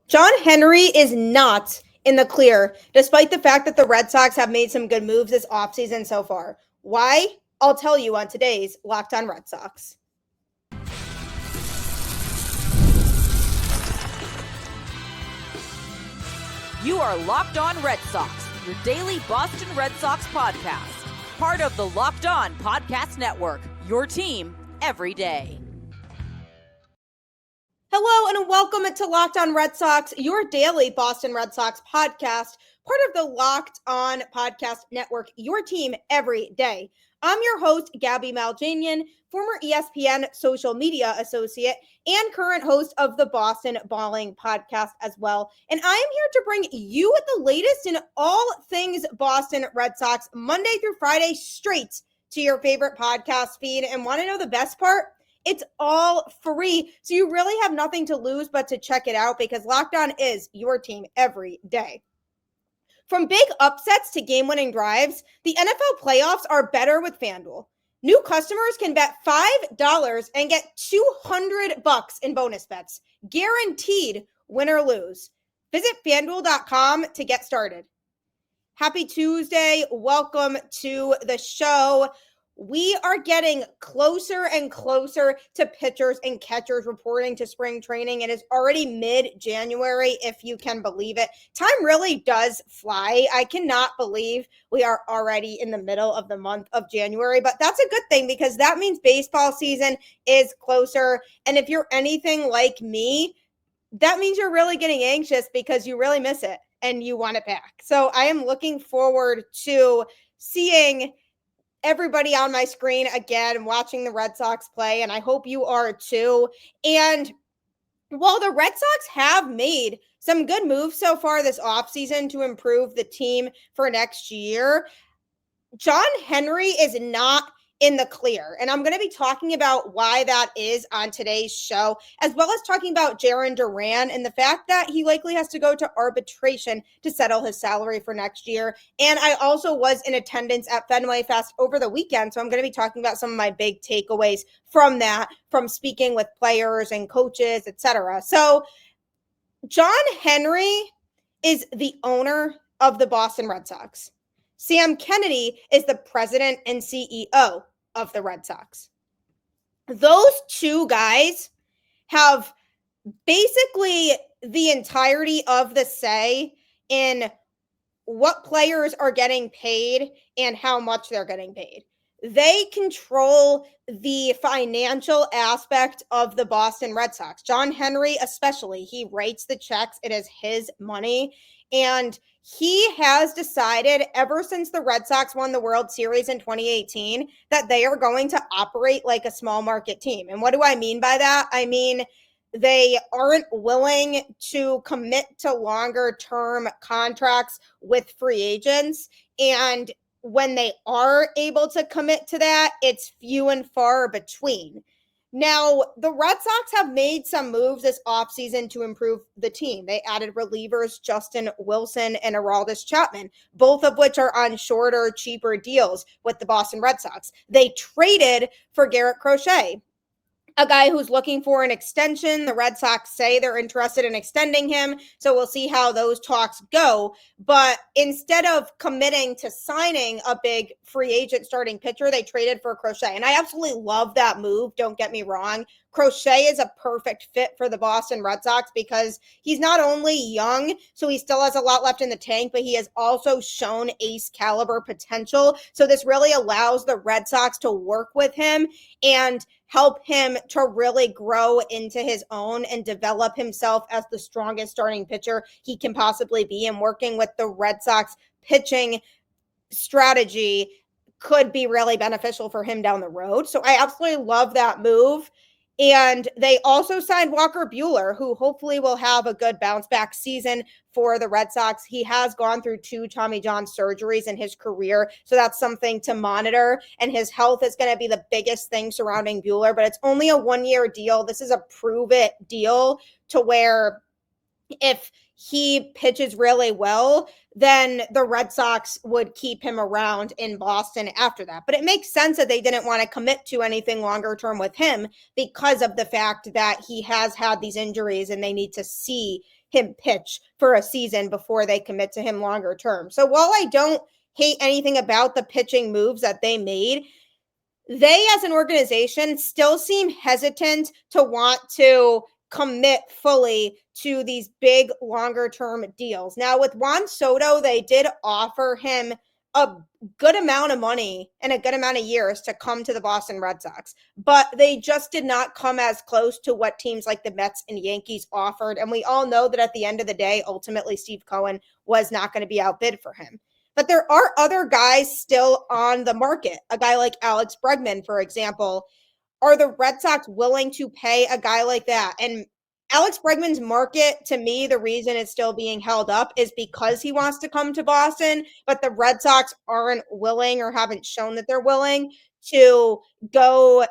John Henry is not in the clear, despite the fact that the Red Sox have made some good moves this offseason so far. Why? I'll tell you on today's Locked On Red Sox. You are Locked On Red Sox, your daily Boston Red Sox podcast. Part of the Locked On Podcast Network, your team every day. Hello and welcome to Locked On Red Sox, your daily Boston Red Sox podcast, part of the Locked On Podcast Network, your team every day. I'm your host, Gabby Hurlbut, former ESPN social media associate and current host of the Boston Balling podcast as well. And I am here to bring you the latest in all things Boston Red Sox, Monday through Friday, straight to your favorite podcast feed. And want to know the best part? It's all free, so you really have nothing to lose but to check it out because Locked On is your team every day. From big upsets to game-winning drives, the NFL playoffs are better with FanDuel. New customers can bet $5 and get $200 in bonus bets, guaranteed win or lose. Visit FanDuel.com to get started. Happy Tuesday. Welcome to the show. We are getting closer and closer to pitchers and catchers reporting to spring training. It is already mid-January, if you can believe it. Time really does fly. I cannot believe we are already in the middle of the month of January, but that's a good thing because that means baseball season is closer. And if you're anything like me, that means you're really getting anxious because you really miss it and you want it back. So I am looking forward to seeing everybody on my screen again, watching the Red Sox play, and I hope you are too. And while the Red Sox have made some good moves so far this offseason to improve the team for next year, John Henry is not in the clear. And I'm going to be talking about why that is on today's show, as well as talking about Jarren Duran and the fact that he likely has to go to arbitration to settle his salary for next year. And I also was in attendance at Fenway Fest over the weekend. So I'm going to be talking about some of my big takeaways from that, from speaking with players and coaches, etc. So John Henry is the owner of the Boston Red Sox. Sam Kennedy is the president and CEO of the Red Sox. Those two guys have basically the entirety of the say in what players are getting paid and how much they're getting paid. They control the financial aspect of the Boston Red Sox. John Henry especially, he writes the checks. It is his money. And he has decided ever since the Red Sox won the World Series in 2018 that they are going to operate like a small market team. And what do I mean by that? I mean, they aren't willing to commit to longer term contracts with free agents. And when they are able to commit to that, it's few and far between. Now, the Red Sox have made some moves this offseason to improve the team. They added relievers Justin Wilson and Aroldis Chapman, both of which are on shorter, cheaper deals with the Boston Red Sox. They traded for Garrett Crochet, a guy who's looking for an extension. The Red Sox say they're interested in extending him, so we'll see how those talks go. But instead of committing to signing a big free agent starting pitcher, they traded for Crochet. And I absolutely love that move, don't get me wrong. Crochet is a perfect fit for the Boston Red Sox because he's not only young, so he still has a lot left in the tank, but he has also shown ace caliber potential. So this really allows the Red Sox to work with him and help him to really grow into his own and develop himself as the strongest starting pitcher he can possibly be. And working with the Red Sox pitching strategy could be really beneficial for him down the road. So I absolutely love that move. And they also signed Walker Buehler, who hopefully will have a good bounce back season for the Red Sox. He has gone through 2 Tommy John surgeries in his career, so that's something to monitor. And his health is going to be the biggest thing surrounding Buehler, but it's only a 1-year deal. This is a prove-it deal to where if he pitches really well, then the Red Sox would keep him around in Boston after that. But it makes sense that they didn't want to commit to anything longer term with him because of the fact that he has had these injuries and they need to see him pitch for a season before they commit to him longer term. So while I don't hate anything about the pitching moves that they made, they as an organization still seem hesitant to want to commit fully to these big longer term deals. Now with Juan Soto, they did offer him a good amount of money and a good amount of years to come to the Boston Red Sox, but they just did not come as close to what teams like the Mets and Yankees offered. And we all know that at the end of the day, ultimately Steve Cohen was not going to be outbid for him. But there are other guys still on the market. A guy like Alex Bregman, for example. Are the Red Sox willing to pay a guy like that? And Alex Bregman's market, to me, the reason it's still being held up is because he wants to come to Boston, but the Red Sox aren't willing or haven't shown that they're willing to go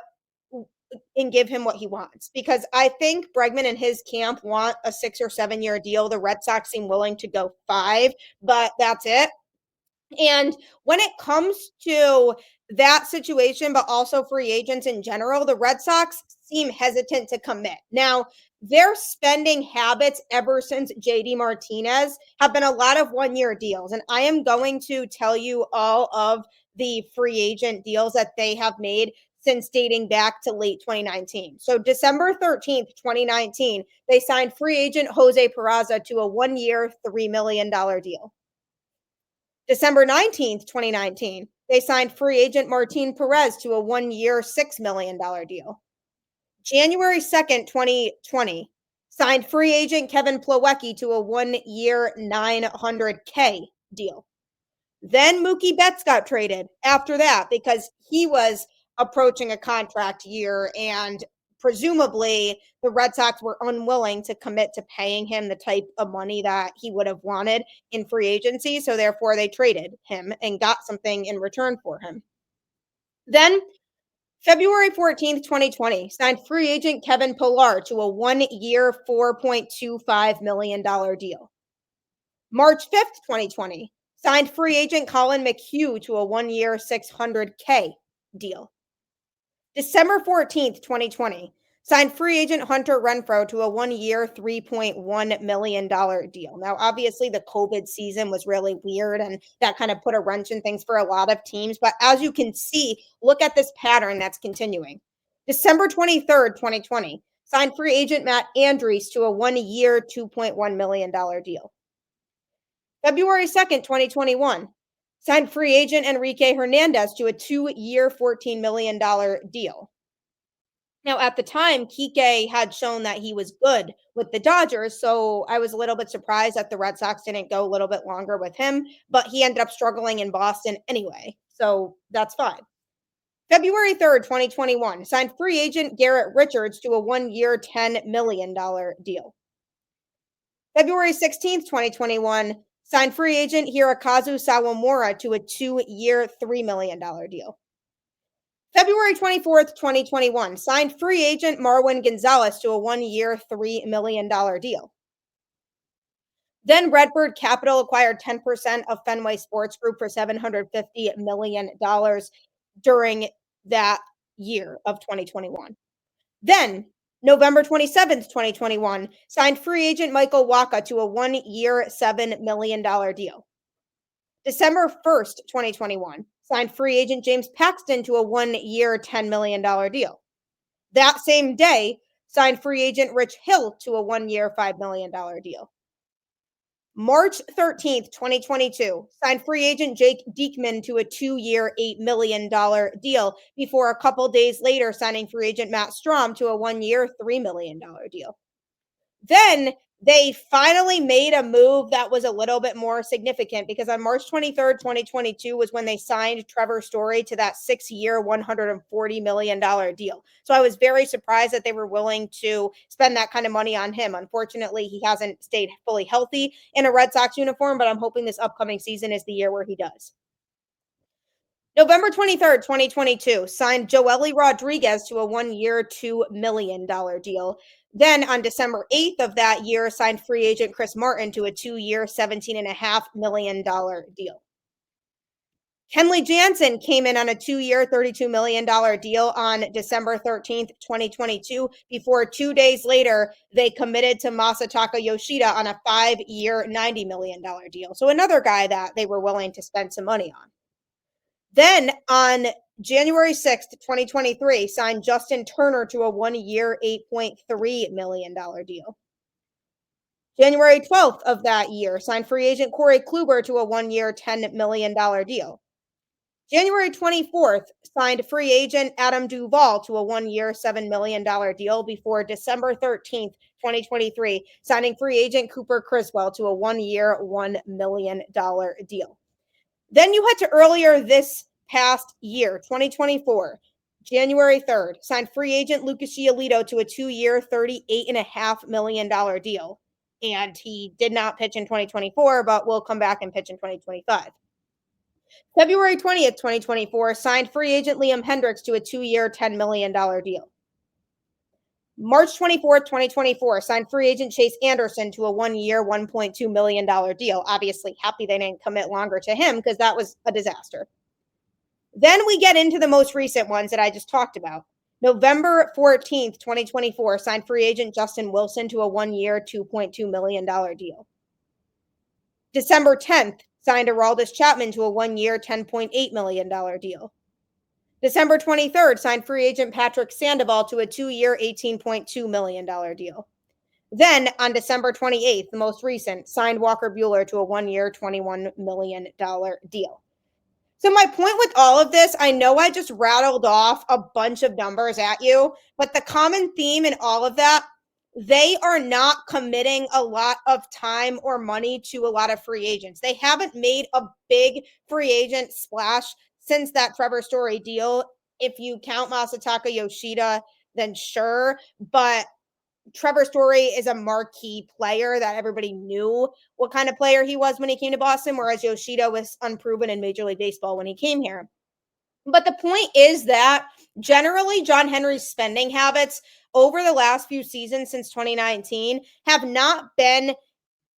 and give him what he wants. Because I think Bregman and his camp want a 6 or 7 year deal. The Red Sox seem willing to go 5, but that's it. And when it comes to that situation, but also free agents in general, the Red Sox seem hesitant to commit. Now, their spending habits ever since JD Martinez have been a lot of 1 year deals. And I am going to tell you all of the free agent deals that they have made since dating back to late 2019. So December 13th, 2019, they signed free agent Jose Peraza to a 1 year, $3 million deal. December 19th, 2019, they signed free agent Martin Perez to a 1 year, $6 million deal. January 2nd, 2020, signed free agent Kevin Plawecki to a 1 year, $900K deal. Then Mookie Betts got traded after that because he was approaching a contract year and presumably the Red Sox were unwilling to commit to paying him the type of money that he would have wanted in free agency. So therefore they traded him and got something in return for him. Then February 14th, 2020, signed free agent Kevin Pillar to a 1 year, $4.25 million deal. March 5th, 2020, signed free agent Colin McHugh to a 1 year, $600K deal. December 14th, 2020, signed free agent Hunter Renfroe to a 1 year, $3.1 million deal. Now, obviously, the COVID season was really weird and that kind of put a wrench in things for a lot of teams. But as you can see, look at this pattern that's continuing. December 23rd, 2020, signed free agent Matt Andrews to a 1 year, $2.1 million deal. February 2nd, 2021, signed free agent Enrique Hernandez to a 2 year, $14 million deal. Now, at the time, Kike had shown that he was good with the Dodgers, so I was a little bit surprised that the Red Sox didn't go a little bit longer with him, but he ended up struggling in Boston anyway, so that's fine. February 3rd, 2021, signed free agent Garrett Richards to a 1 year, $10 million deal. February 16th, 2021, signed free agent Hirokazu Sawamura to a 2 year, $3 million deal. February 24th, 2021, signed free agent Marwin Gonzalez to a 1 year, $3 million deal. Then Redbird Capital acquired 10% of Fenway Sports Group for $750 million during that year of 2021. Then November 27th, 2021, signed free agent Michael Wacha to a 1 year, $7 million deal. December 1st, 2021, signed free agent James Paxton to a 1 year, $10 million deal. That same day, signed free agent Rich Hill to a 1 year, $5 million deal. March 13th, 2022, signed free agent Jake Diekman to a 2 year, $8 million deal before a couple days later signing free agent Matt Strom to a 1 year, $3 million deal. Then they finally made a move that was a little bit more significant because on March 23rd, 2022 was when they signed Trevor Story to that 6 year, $140 million deal. So I was very surprised that they were willing to spend that kind of money on him. Unfortunately, he hasn't stayed fully healthy in a Red Sox uniform, but I'm hoping this upcoming season is the year where he does. November 23rd, 2022, signed Joely Rodriguez to a 1-year, $2 million deal. Then on December 8th of that year, signed free agent Chris Martin to a 2-year, $17.5 million deal. Kenley Jansen came in on a 2-year, $32 million deal on December 13th, 2022, before 2 days later, they committed to Masataka Yoshida on a 5-year, $90 million deal. So another guy that they were willing to spend some money on. Then on January 6th, 2023, signed Justin Turner to a 1-year, $8.3 million deal. January 12th of that year, signed free agent Corey Kluber to a 1-year, $10 million deal. January 24th, signed free agent Adam Duvall to a 1-year, $7 million deal before December 13th, 2023, signing free agent Cooper Criswell to a 1-year, $1 million deal. Then you head to earlier this past year, 2024, January 3rd, signed free agent Lucas Giolito to a 2-year, $38.5 million deal. And he did not pitch in 2024, but will come back and pitch in 2025. February 20th, 2024, signed free agent Liam Hendriks to a 2-year, $10 million deal. March 24th, 2024, signed free agent Chase Anderson to a 1-year, $1.2 million deal. Obviously, happy they didn't commit longer to him because that was a disaster. Then we get into the most recent ones that I just talked about. November 14th, 2024, signed free agent Justin Wilson to a 1-year, $2.2 million deal. December 10th, signed Aroldis Chapman to a 1-year, $10.8 million deal. December 23rd, signed free agent Patrick Sandoval to a 2-year, $18.2 million deal. Then on December 28th, the most recent, signed Walker Buehler to a 1-year, $21 million deal. So my point with all of this, I know I just rattled off a bunch of numbers at you, but the common theme in all of that, they are not committing a lot of time or money to a lot of free agents. They haven't made a big free agent splash since that Trevor Story deal. If you count Masataka Yoshida, then sure. But Trevor Story is a marquee player that everybody knew what kind of player he was when he came to Boston, whereas Yoshida was unproven in Major League Baseball when he came here. But the point is that generally John Henry's spending habits over the last few seasons since 2019 have not been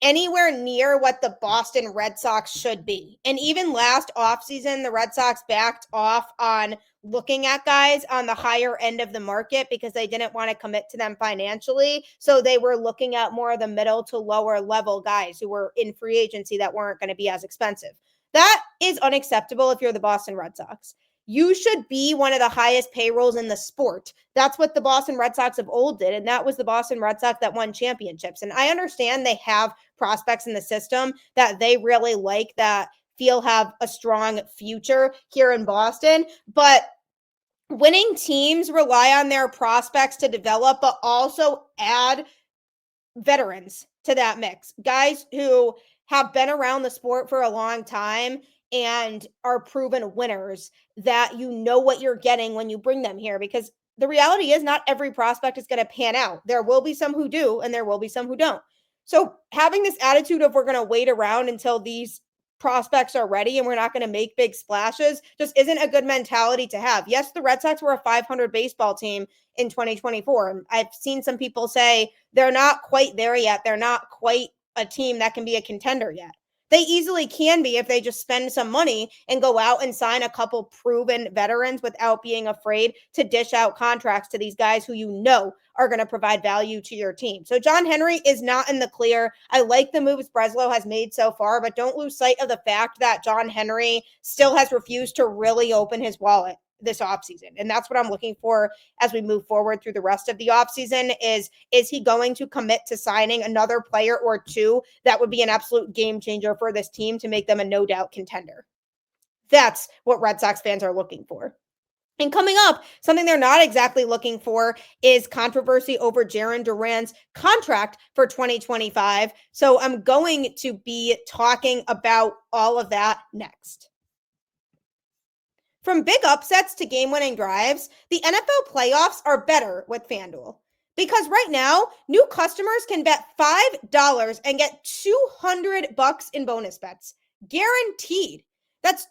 anywhere near what the Boston Red Sox should be. And even last offseason, the Red Sox backed off on looking at guys on the higher end of the market because they didn't want to commit to them financially. So they were looking at more of the middle to lower level guys who were in free agency that weren't going to be as expensive. That is unacceptable if you're the Boston Red Sox. You should be one of the highest payrolls in the sport. That's what the Boston Red Sox of old did, and that was the Boston Red Sox that won championships. And I understand they have prospects in the system that they really like that feel have a strong future here in Boston, but winning teams rely on their prospects to develop, but also add veterans to that mix. Guys who have been around the sport for a long time and are proven winners, that you know what you're getting when you bring them here, because the reality is not every prospect is going to pan out. There will be some who do, and there will be some who don't. So having this attitude of we're going to wait around until these prospects are ready and we're not going to make big splashes just isn't a good mentality to have. Yes, the Red Sox were a 500 baseball team in 2024. I've seen some people say they're not quite there yet. They're not quite a team that can be a contender yet. They easily can be if they just spend some money and go out and sign a couple proven veterans without being afraid to dish out contracts to these guys who you know are going to provide value to your team. So John Henry is not in the clear. I like the moves Breslow has made so far, but don't lose sight of the fact that John Henry still has refused to really open his wallet this offseason. And that's what I'm looking for as we move forward through the rest of the offseason is he going to commit to signing another player or two that would be an absolute game changer for this team to make them a no doubt contender? That's what Red Sox fans are looking for. And coming up, something they're not exactly looking for is controversy over Jarren Duran's contract for 2025. So I'm going to be talking about all of that next. From big upsets to game-winning drives, the NFL playoffs are better with FanDuel. Because right now, new customers can bet $5 and get $200 in bonus bets. Guaranteed. That's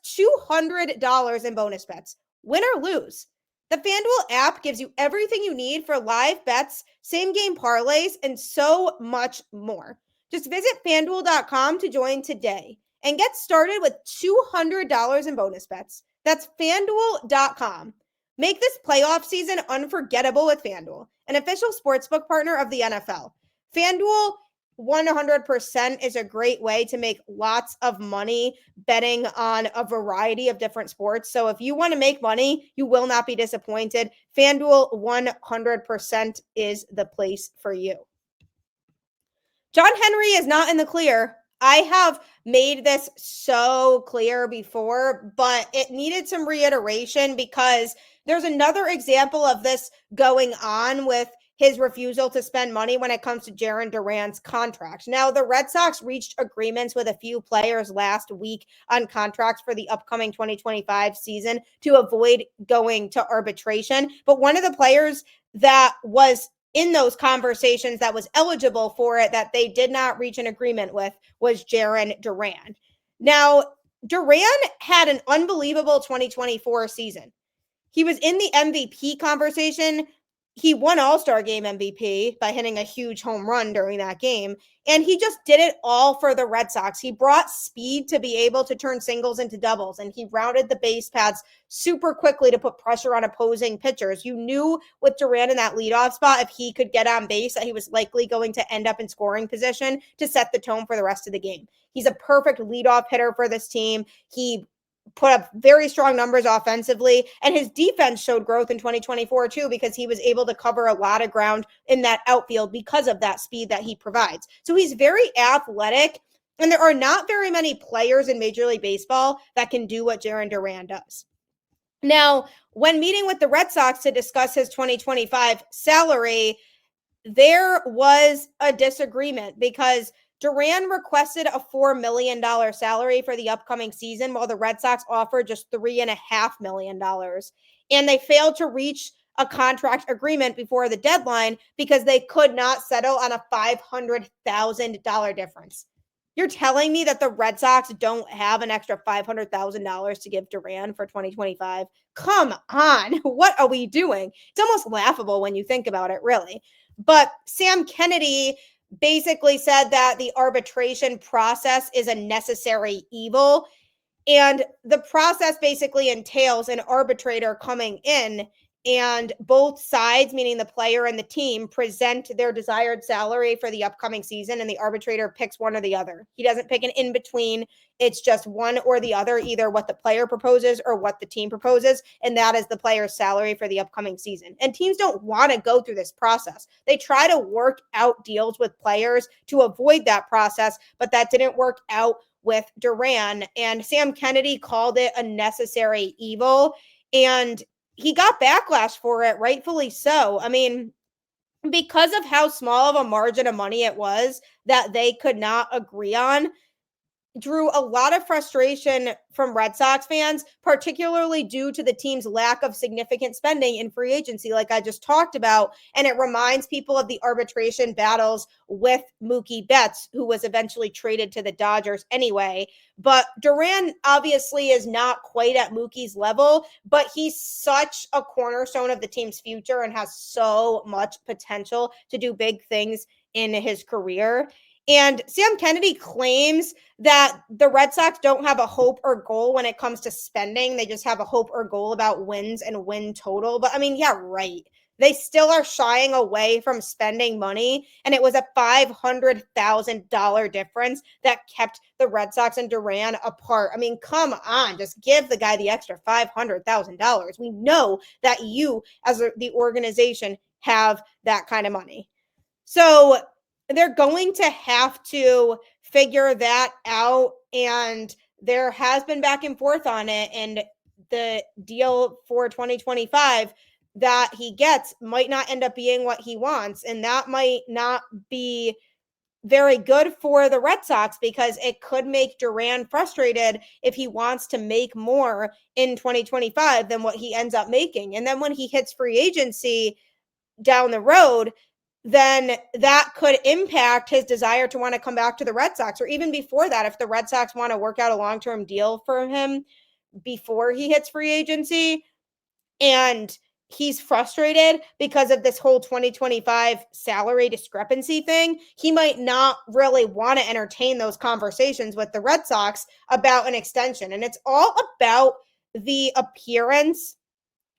$200 in bonus bets, win or lose. The FanDuel app gives you everything you need for live bets, same game parlays, and so much more. Just visit fanduel.com to join today and get started with $200 in bonus bets. That's fanduel.com. Make this playoff season unforgettable with FanDuel, an official sportsbook partner of the NFL. FanDuel 100% is a great way to make lots of money betting on a variety of different sports. So if you want to make money, you will not be disappointed. FanDuel 100% is the place for you. John Henry is not in the clear. I have made this so clear before, but it needed some reiteration because there's another example of this going on with his refusal to spend money when it comes to Jarren Duran's contract. Now, the Red Sox reached agreements with a few players last week on contracts for the upcoming 2025 season to avoid going to arbitration. But one of the players that was in those conversations that was eligible for it that they did not reach an agreement with was Jarren Duran. Now, Duran had an unbelievable 2024 season. He was in the MVP conversation. He won All-Star Game MVP by hitting a huge home run during that game. And he just did it all for the Red Sox. He brought speed to be able to turn singles into doubles. And he rounded the base paths super quickly to put pressure on opposing pitchers. You knew with Duran in that leadoff spot, if he could get on base, that he was likely going to end up in scoring position to set the tone for the rest of the game. He's a perfect leadoff hitter for this team. He put up very strong numbers offensively, and his defense showed growth in 2024 too, because he was able to cover a lot of ground in that outfield because of that speed that he provides. So he's very athletic, and there are not very many players in Major League Baseball that can do what Jarren Duran does. Now, when meeting with the Red Sox to discuss his 2025 salary, there was a disagreement because Duran requested a $4 million salary for the upcoming season, while the Red Sox offered just $3.5 million. And they failed to reach a contract agreement before the deadline because they could not settle on a $500,000 difference. You're telling me that the Red Sox don't have an extra $500,000 to give Duran for 2025? Come on. What are we doing? It's almost laughable when you think about it, really. But Sam Kennedy basically said that the arbitration process is a necessary evil. And the process basically entails an arbitrator coming in, and both sides, meaning the player and the team, present their desired salary for the upcoming season, and the arbitrator picks one or the other. He doesn't pick an in-between. It's just one or the other, either what the player proposes or what the team proposes, and that is the player's salary for the upcoming season. And teams don't want to go through this process. They try to work out deals with players to avoid that process, but that didn't work out with Duran. And Sam Kennedy called it a necessary evil, and he got backlash for it, rightfully so. I mean, because of how small of a margin of money it was that they could not agree on, drew a lot of frustration from Red Sox fans, particularly due to the team's lack of significant spending in free agency, like I just talked about. And it reminds people of the arbitration battles with Mookie Betts, who was eventually traded to the Dodgers anyway. But Duran obviously is not quite at Mookie's level, but he's such a cornerstone of the team's future and has so much potential to do big things in his career. And Sam Kennedy claims that the Red Sox don't have a hope or goal when it comes to spending. They just have a hope or goal about wins and win total. But I mean, yeah, right. They still are shying away from spending money. And it was a $500,000 difference that kept the Red Sox and Duran apart. I mean, come on, just give the guy the extra $500,000. We know that you, as the organization, have that kind of money. So they're going to have to figure that out, and there has been back and forth on it, and the deal for 2025 that he gets might not end up being what he wants, and that might not be very good for the Red Sox because it could make Duran frustrated if he wants to make more in 2025 than what he ends up making. And then when he hits free agency down the road, then that could impact his desire to want to come back to the Red Sox. Or even before that, if the Red Sox want to work out a long-term deal for him before he hits free agency and he's frustrated because of this whole 2025 salary discrepancy thing, he might not really want to entertain those conversations with the Red Sox about an extension. And it's all about the appearance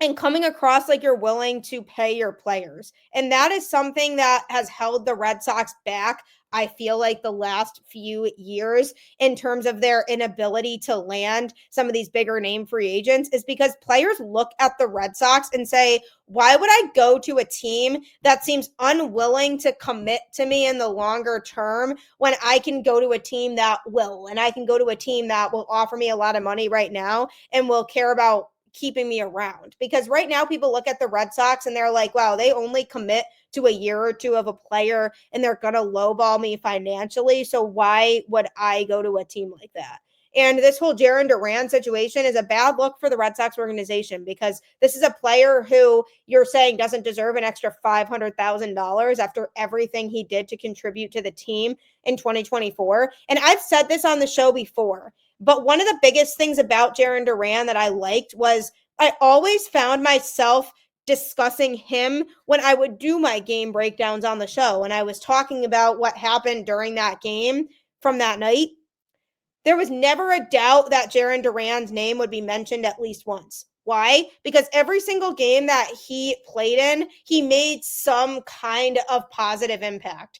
and coming across like you're willing to pay your players. And that is something that has held the Red Sox back, I feel like, the last few years in terms of their inability to land some of these bigger name free agents, is because players look at the Red Sox and say, why would I go to a team that seems unwilling to commit to me in the longer term when I can go to a team that will, and I can go to a team that will offer me a lot of money right now and will care about keeping me around? Because right now people look at the Red Sox and they're like, wow, they only commit to a year or two of a player and they're going to lowball me financially. So why would I go to a team like that? And this whole Jarren Duran situation is a bad look for the Red Sox organization, because this is a player who you're saying doesn't deserve an extra $500,000 after everything he did to contribute to the team in 2024. And I've said this on the show before, but one of the biggest things about Jarren Duran that I liked was I always found myself discussing him when I would do my game breakdowns on the show. And I was talking about what happened during that game from that night. There was never a doubt that Jarren Duran's name would be mentioned at least once. Why? Because every single game that he played in, he made some kind of positive impact.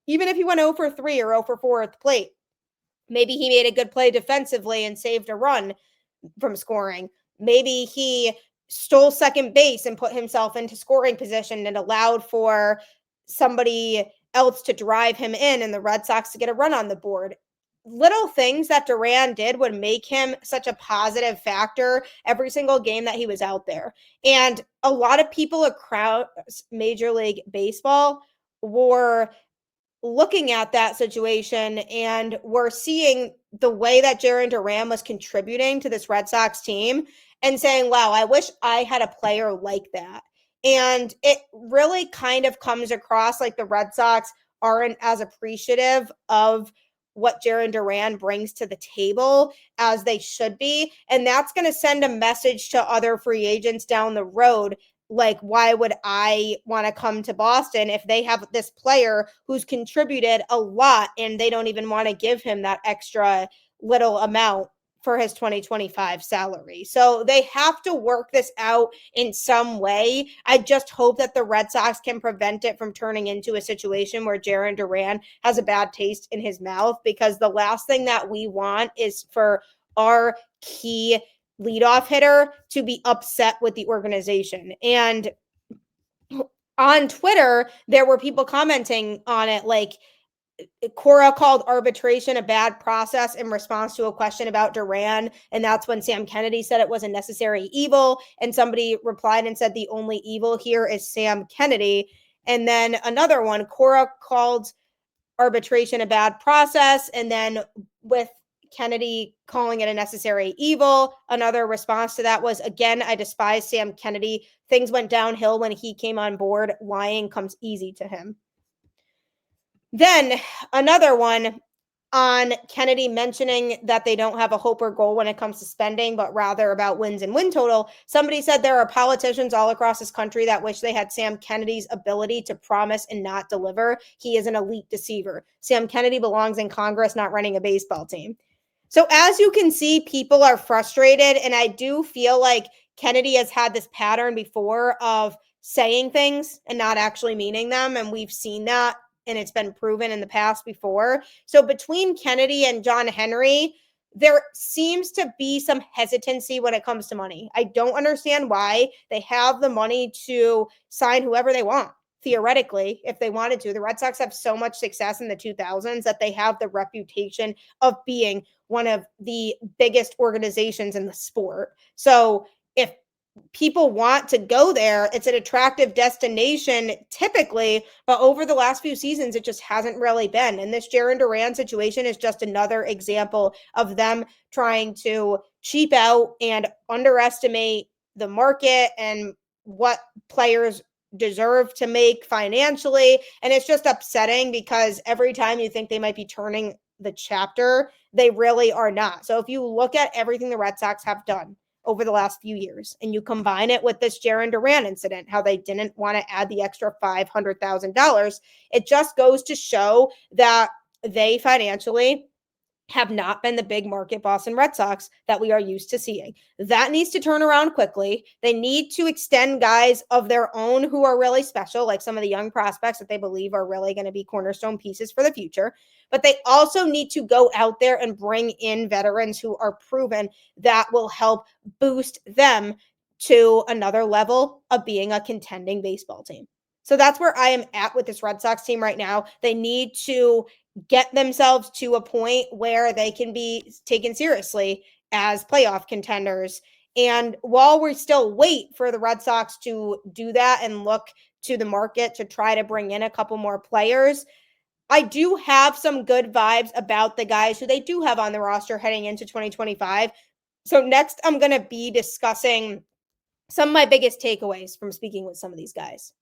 Even if he went 0 for 3 or 0 for 4 at the plate. Maybe he made a good play defensively and saved a run from scoring. Maybe he stole second base and put himself into scoring position and allowed for somebody else to drive him in and the Red Sox to get a run on the board. Little things that Duran did would make him such a positive factor every single game that he was out there. And a lot of people across Major League Baseball were looking at that situation and we're seeing the way that Jarren Duran was contributing to this Red Sox team and saying, wow, I wish I had a player like that. And it really kind of comes across like the Red Sox aren't as appreciative of what Jarren Duran brings to the table as they should be. And that's going to send a message to other free agents down the road. Like, why would I want to come to Boston if they have this player who's contributed a lot and they don't even want to give him that extra little amount for his 2025 salary? So they have to work this out in some way. I just hope that the Red Sox can prevent it from turning into a situation where Jarren Duran has a bad taste in his mouth, because the last thing that we want is for our key leadoff hitter to be upset with the organization. And on Twitter, there were people commenting on it like, Cora called arbitration a bad process in response to a question about Duran. And that's when Sam Kennedy said it was a necessary evil. And somebody replied and said the only evil here is Sam Kennedy. And then another one, Cora called arbitration a bad process. And then with Kennedy calling it a necessary evil, another response to that was, again, I despise Sam Kennedy. Things went downhill when he came on board. Lying comes easy to him. Then another one on Kennedy mentioning that they don't have a hope or goal when it comes to spending, but rather about wins and win total. Somebody said there are politicians all across this country that wish they had Sam Kennedy's ability to promise and not deliver. He is an elite deceiver. Sam Kennedy belongs in Congress, not running a baseball team. So as you can see, people are frustrated. And I do feel like Kennedy has had this pattern before of saying things and not actually meaning them. And we've seen that, and it's been proven in the past before. So between Kennedy and John Henry, there seems to be some hesitancy when it comes to money. I don't understand why. They have the money to sign whoever they want. Theoretically, if they wanted to. The Red Sox have so much success in the 2000s that they have the reputation of being one of the biggest organizations in the sport. So if people want to go there, it's an attractive destination typically, but over the last few seasons, it just hasn't really been. And this Jarren Duran situation is just another example of them trying to cheap out and underestimate the market and what players deserve to make financially. And it's just upsetting because every time you think they might be turning the chapter, they really are not. So if you look at everything the Red Sox have done over the last few years and you combine it with this Jarren Duran incident, how they didn't want to add the extra $500,000, it just goes to show that they financially have not been the big market Boston Red Sox that we are used to seeing. That needs to turn around quickly. They need to extend guys of their own who are really special, like some of the young prospects that they believe are really going to be cornerstone pieces for the future. But they also need to go out there and bring in veterans who are proven that will help boost them to another level of being a contending baseball team. So that's where I am at with this Red Sox team right now. They need to get themselves to a point where they can be taken seriously as playoff contenders. And while we still wait for the Red Sox to do that and look to the market to try to bring in a couple more players, I do have some good vibes about the guys who they do have on the roster heading into 2025. So next, I'm going to be discussing some of my biggest takeaways from speaking with some of these guys.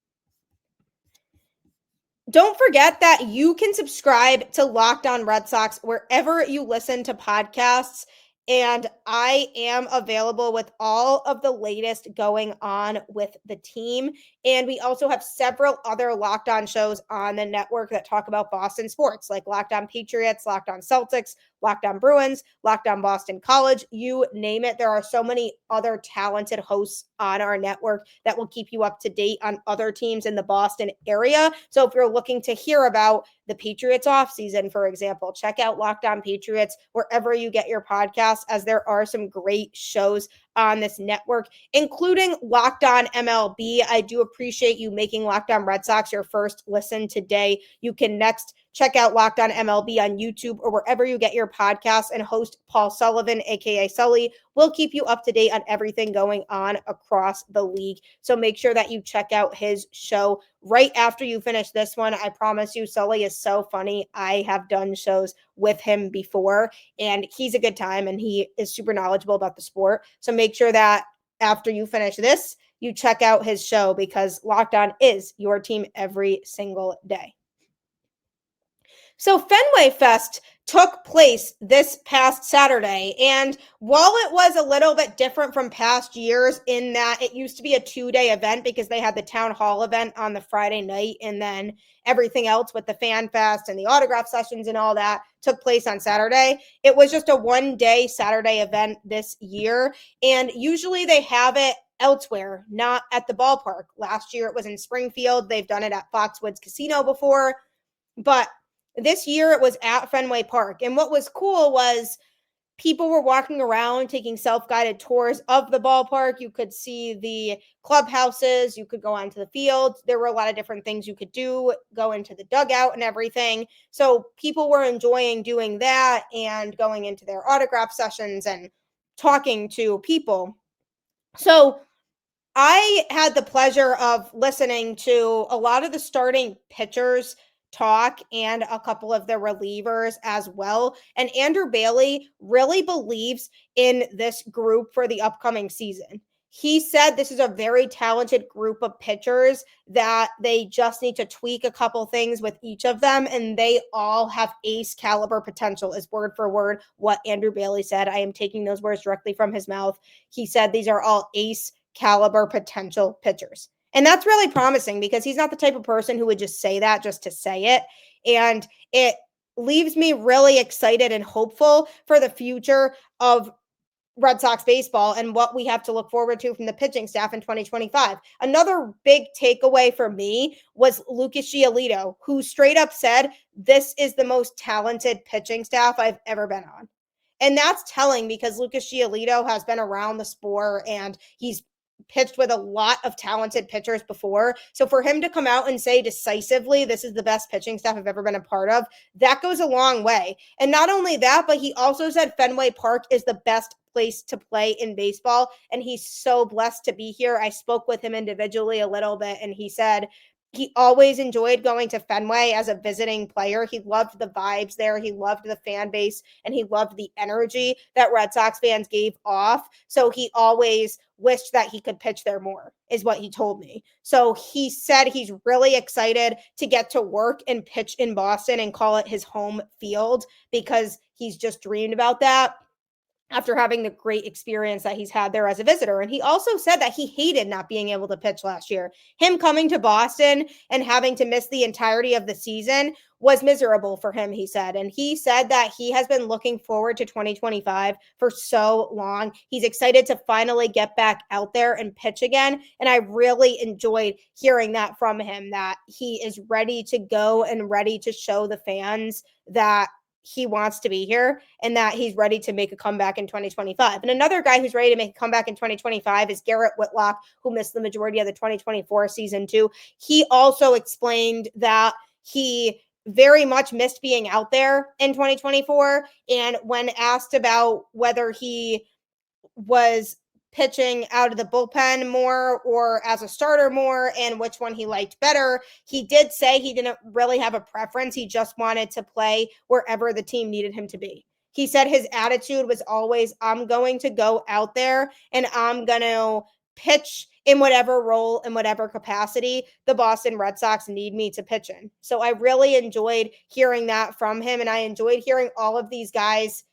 Don't forget that you can subscribe to Locked On Red Sox wherever you listen to podcasts. And I am available with all of the latest going on with the team. And we also have several other Locked On shows on the network that talk about Boston sports, like Locked On Patriots, Locked On Celtics, Locked On Bruins, Locked On Boston College, you name it. There are so many other talented hosts on our network that will keep you up to date on other teams in the Boston area. So if you're looking to hear about the Patriots offseason, for example, check out Locked On Patriots wherever you get your podcasts, as there are some great shows on this network, including Locked On MLB. I do appreciate you making Locked On Red Sox your first listen today. You can next check out Locked On MLB on YouTube or wherever you get your podcasts, and host Paul Sullivan, aka Sully, will keep you up to date on everything going on across the league. So make sure that you check out his show right after you finish this one. I promise you, Sully is so funny. I have done shows with him before, and he's a good time, and he is super knowledgeable about the sport. So make sure that after you finish this, you check out his show, because Locked On is your team every single day. So Fenway Fest took place this past Saturday, and while it was a little bit different from past years in that it used to be a 2-day event because they had the town hall event on the Friday night, and then everything else with the fan fest and the autograph sessions and all that took place on Saturday, it was just a 1-day Saturday event this year. And usually they have it elsewhere, not at the ballpark. Last year it was in Springfield. They've done it at Foxwoods Casino before, but this year it was at Fenway Park. And what was cool was people were walking around taking self-guided tours of the ballpark. You could see the clubhouses, you could go onto the field. There were a lot of different things you could do, go into the dugout and everything. So people were enjoying doing that and going into their autograph sessions and talking to people. So I had the pleasure of listening to a lot of the starting pitchers talk and a couple of the relievers as well. And Andrew Bailey really believes in this group for the upcoming season. He said this is a very talented group of pitchers, that they just need to tweak a couple things with each of them, and they all have ace caliber potential, is word for word what Andrew Bailey said. I am taking those words directly from his mouth. He said these are all ace caliber potential pitchers. And that's really promising, because he's not the type of person who would just say that just to say it. And it leaves me really excited and hopeful for the future of Red Sox baseball and what we have to look forward to from the pitching staff in 2025. Another big takeaway for me was Lucas Giolito, who straight up said, this is the most talented pitching staff I've ever been on. And that's telling, because Lucas Giolito has been around the sport and he's pitched with a lot of talented pitchers before. So for him to come out and say decisively, this is the best pitching staff I've ever been a part of, that goes a long way. And not only that, but he also said Fenway Park is the best place to play in baseball. And he's so blessed to be here. I spoke with him individually a little bit, and he said He always enjoyed going to Fenway as a visiting player. He loved the vibes there. He loved the fan base, and he loved the energy that Red Sox fans gave off. So he always wished that he could pitch there more, is what he told me. So he said he's really excited to get to work and pitch in Boston and call it his home field, because he's just dreamed about that after having the great experience that he's had there as a visitor. And he also said that he hated not being able to pitch last year. Him coming to Boston and having to miss the entirety of the season was miserable for him, he said. And he said that he has been looking forward to 2025 for so long. He's excited to finally get back out there and pitch again. And I really enjoyed hearing that from him, that he is ready to go and ready to show the fans that he wants to be here and that he's ready to make a comeback in 2025. And another guy who's ready to make a comeback in 2025 is Garrett Whitlock, who missed the majority of the 2024 season too. He also explained that he very much missed being out there in 2024. And when asked about whether he was pitching out of the bullpen more or as a starter more and which one he liked better, he did say he didn't really have a preference. He just wanted to play wherever the team needed him to be. He said his attitude was always, I'm going to go out there and I'm going to pitch in whatever role, in whatever capacity the Boston Red Sox need me to pitch in. So I really enjoyed hearing that from him. And I enjoyed hearing all of these guys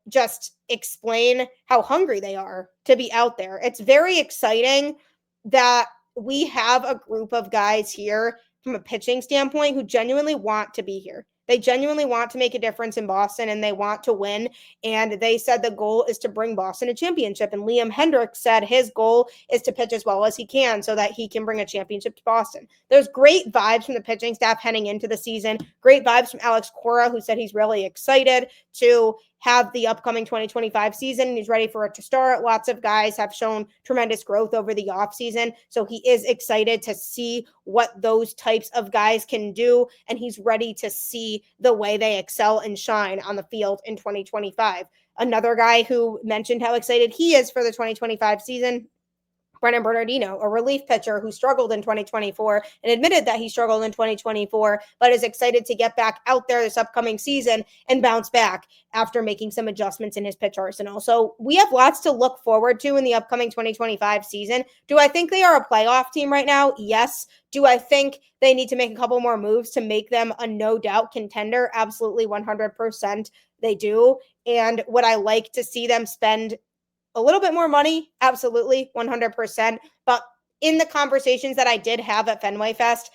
just explain how hungry they are to be out there. It's very exciting that we have a group of guys here from a pitching standpoint who genuinely want to be here. They genuinely want to make a difference in Boston and they want to win. And they said the goal is to bring Boston a championship. And Liam Hendriks said his goal is to pitch as well as he can so that he can bring a championship to Boston. There's great vibes from the pitching staff heading into the season. Great vibes from Alex Cora, who said he's really excited to have the upcoming 2025 season and he's ready for it to start. Lots of guys have shown tremendous growth over the offseason. So he is excited to see what those types of guys can do. And he's ready to see the way they excel and shine on the field in 2025. Another guy who mentioned how excited he is for the 2025 season, Brennan Bernardino, a relief pitcher who struggled in 2024 and admitted that he struggled in 2024, but is excited to get back out there this upcoming season and bounce back after making some adjustments in his pitch arsenal. So we have lots to look forward to in the upcoming 2025 season. Do I think they are a playoff team right now? Yes. Do I think they need to make a couple more moves to make them a no doubt contender? Absolutely, 100% they do. And would I like to see them spend a little bit more money? Absolutely, 100%. But in the conversations that I did have at Fenway Fest,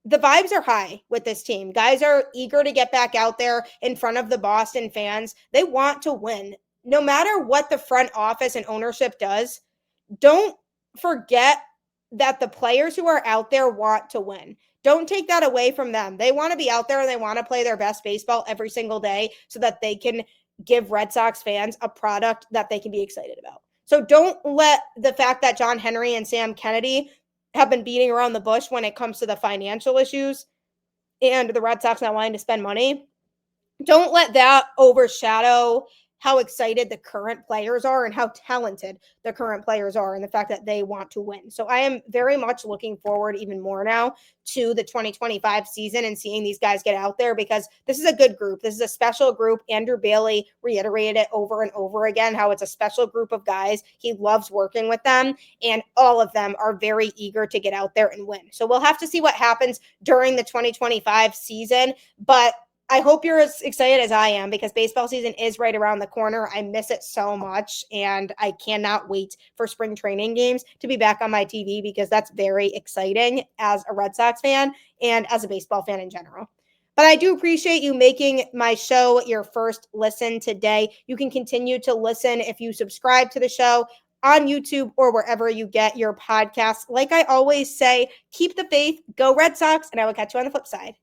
the vibes are high with this team. Guys are eager to get back out there in front of the Boston fans. They want to win. No matter what the front office and ownership does, don't forget that the players who are out there want to win. Don't take that away from them. They want to be out there and they want to play their best baseball every single day so that they can give Red Sox fans a product that they can be excited about. So don't let the fact that John Henry and Sam Kennedy have been beating around the bush when it comes to the financial issues and the Red Sox not wanting to spend money, don't let that overshadow how excited the current players are and how talented the current players are and the fact that they want to win. So I am very much looking forward even more now to the 2025 season and seeing these guys get out there because this is a good group. This is a special group. Andrew Bailey reiterated it over and over again, how it's a special group of guys. He loves working with them and all of them are very eager to get out there and win. So we'll have to see what happens during the 2025 season, but I hope you're as excited as I am because baseball season is right around the corner. I miss it so much, and I cannot wait for spring training games to be back on my TV because that's very exciting as a Red Sox fan and as a baseball fan in general. But I do appreciate you making my show your first listen today. You can continue to listen if you subscribe to the show on YouTube or wherever you get your podcasts. Like I always say, keep the faith, go Red Sox, and I will catch you on the flip side.